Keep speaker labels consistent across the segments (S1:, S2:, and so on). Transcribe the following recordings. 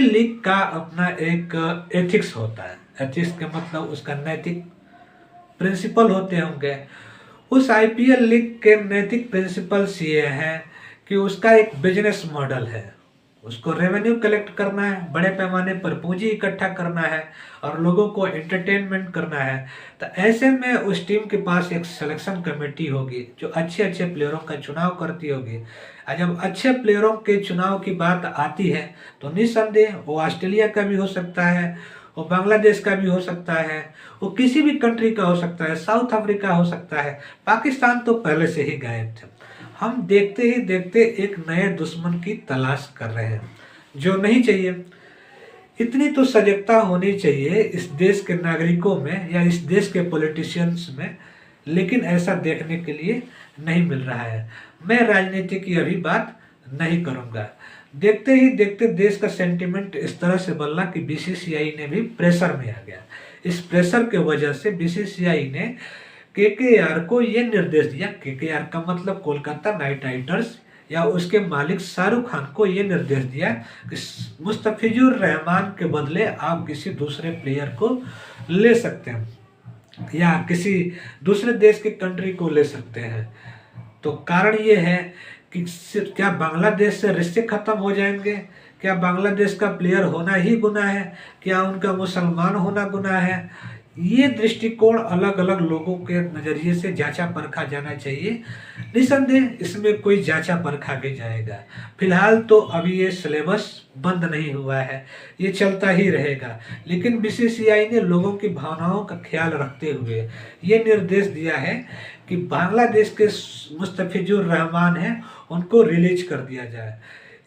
S1: League का अपना एक एथिक्स होता है। एथिक्स के मतलब उसका नैतिक प्रिंसिपल होते होंगे। उस आईपीएल लीग के नैतिक प्रिंसिपल्स ये हैं कि उसका एक बिजनेस मॉडल है। उसको रेवेन्यू कलेक्ट करना है, बड़े पैमाने पर पूंजी इकट्ठा करना है और लोगों को एंटरटेनमेंट करना है। तो ऐसे में उस टीम के पास एक सिलेक्शन कमेटी होगी जो अच्छे अच्छे प्लेयरों का चुनाव करती होगी। और जब अच्छे प्लेयरों के चुनाव की बात आती है तो निस्संदेह वो ऑस्ट्रेलिया का भी हो सकता है, वो बांग्लादेश का भी हो सकता है, वो किसी भी कंट्री का हो सकता है, साउथ अफ्रीका हो सकता है। पाकिस्तान तो पहले से ही गायब थे। हम देखते ही देखते एक नए दुश्मन की तलाश कर रहे हैं जो नहीं चाहिए। इतनी तो सजगता होनी चाहिए इस देश के नागरिकों में या इस देश के पॉलिटिशियंस में, लेकिन ऐसा देखने के लिए नहीं मिल रहा है। मैं राजनीति की अभी बात नहीं करूंगा। देखते ही देखते देश का सेंटिमेंट इस तरह से बदला कि बीसीसीआई ने भी प्रेशर में आ गया। इस प्रेशर के वजह से बीसीसीआई ने केकेआर को ये निर्देश दिया, केकेआर का मतलब कोलकाता नाइट राइडर्स, या उसके मालिक शाहरुख खान को ये निर्देश दिया कि मुस्तफिजुर रहमान के बदले आप किसी दूसरे प्लेयर को ले सकते हैं या किसी दूसरे देश के कंट्री को ले सकते हैं। तो कारण ये है कि क्या बांग्लादेश से रिश्ते खत्म हो जाएंगे? क्या बांग्लादेश का प्लेयर होना ही गुनाह है? क्या उनका मुसलमान होना गुनाह है? ये दृष्टिकोण अलग अलग लोगों के नज़रिए से जांचा परखा जाना चाहिए। निसंदेह इसमें कोई जांचा परखा भी जाएगा। फिलहाल तो अभी ये सिलेबस बंद नहीं हुआ है, ये चलता ही रहेगा। लेकिन बीसीसीआई ने लोगों की भावनाओं का ख्याल रखते हुए ये निर्देश दिया है कि बांग्लादेश के मुस्तफिजुर रहमान हैं उनको रिलीज कर दिया जाए।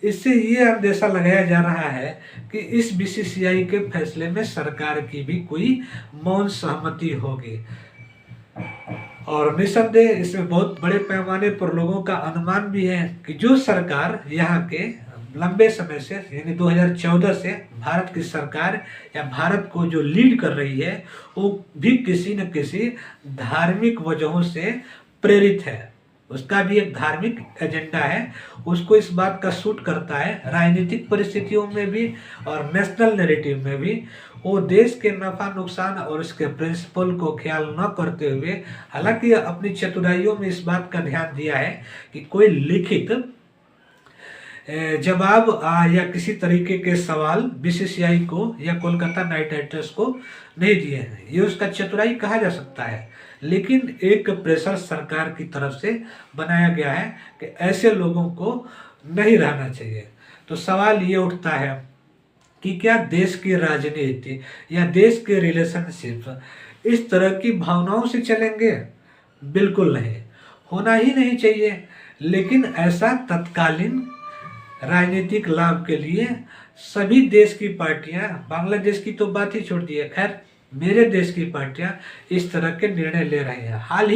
S1: इससे ये अंदेशा लगाया जा रहा है कि इस बीसीसीआई के फैसले में सरकार की भी कोई मौन सहमति होगी। और निसंदेह इसमें बहुत बड़े पैमाने पर लोगों का अनुमान भी है कि जो सरकार यहाँ के लंबे समय से यानी 2014 से भारत की सरकार या भारत को जो लीड कर रही है वो भी किसी न किसी धार्मिक वजहों से प्रेरित है। उसका भी एक धार्मिक एजेंडा है। उसको इस बात का सूट करता है राजनीतिक परिस्थितियों में भी और नेशनल नैरेटिव में भी। वो देश के नफा नुकसान और उसके प्रिंसिपल को ख्याल न करते हुए, हालांकि अपनी चतुराइयों में इस बात का ध्यान दिया है कि कोई लिखित जवाब या किसी तरीके के सवाल बीसीसीआई को या कोलकाता नाइट राइडर्स को नहीं दिए हैं। ये उसका चतुराई कहा जा सकता है। लेकिन एक प्रेशर सरकार की तरफ से बनाया गया है कि ऐसे लोगों को नहीं रहना चाहिए। तो सवाल ये उठता है कि क्या देश की राजनीति या देश के रिलेशनशिप इस तरह की भावनाओं से चलेंगे? बिल्कुल नहीं, होना ही नहीं चाहिए। लेकिन ऐसा तत्कालीन राजनीतिक लाभ के लिए सभी देश की पार्टियां, बांग्लादेश की तो बात ही छोड़ दी है, खैर मेरे देश की पार्टियां इस तरह के निर्णय ले रही हैं। हाल ही